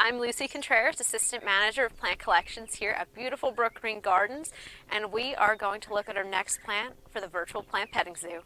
I'm Lucy Contreras, Assistant Manager of Plant Collections here at beautiful Brook Green Gardens, and we are going to look at our next plant for the virtual plant petting zoo.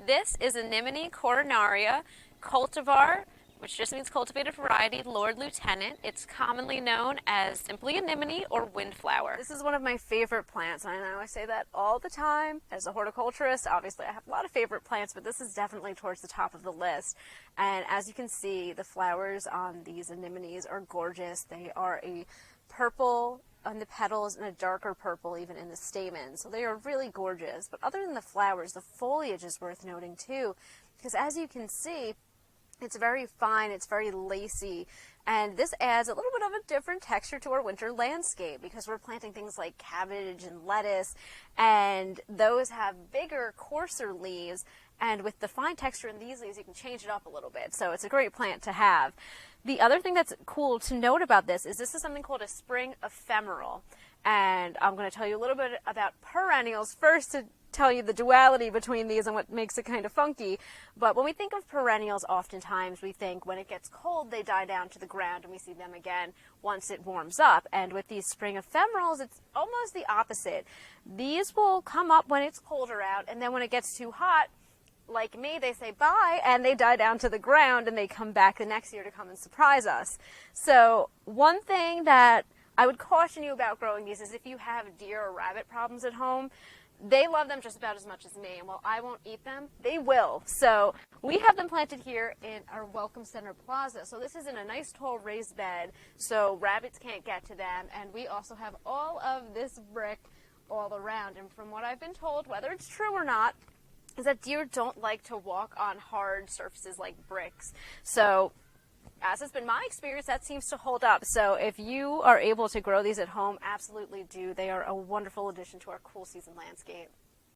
This is Anemone coronaria cultivar, which just means cultivated variety, Lord Lieutenant. It's commonly known as simply anemone or windflower. This is one of my favorite plants, and I know I say that all the time. As a horticulturist, obviously I have a lot of favorite plants, but this is definitely towards the top of the list. And as you can see, the flowers on these anemones are gorgeous. They are a purple on the petals and a darker purple even in the stamens. So they are really gorgeous. But other than the flowers, the foliage is worth noting too, because as you can see, it's very fine, it's very lacy, and this adds a little bit of a different texture to our winter landscape because we're planting things like cabbage and lettuce, and those have bigger, coarser leaves, and with the fine texture in these leaves, you can change it up a little bit. So it's a great plant to have. The other thing that's cool to note about this is something called a spring ephemeral, and I'm going to tell you a little bit about perennials first to tell you the duality between these and what makes it kind of funky. But when we think of perennials, oftentimes we think when it gets cold they die down to the ground and we see them again once it warms up. And with these spring ephemerals, it's almost the opposite. These will come up when it's colder out, and then when it gets too hot, like me, they say bye and they die down to the ground, and they come back the next year to come and surprise us. So one thing that I would caution you about growing these is if you have deer or rabbit problems at home, they love them just about as much as me, and while I won't eat them, they will. So we have them planted here in our Welcome Center Plaza. So this is in a nice tall raised bed, so rabbits can't get to them, and we also have all of this brick all around. And from what I've been told, whether it's true or not, is that deer don't like to walk on hard surfaces like bricks. So as has been my experience, that seems to hold up. So if you are able to grow these at home, absolutely do. They are a wonderful addition to our cool season landscape.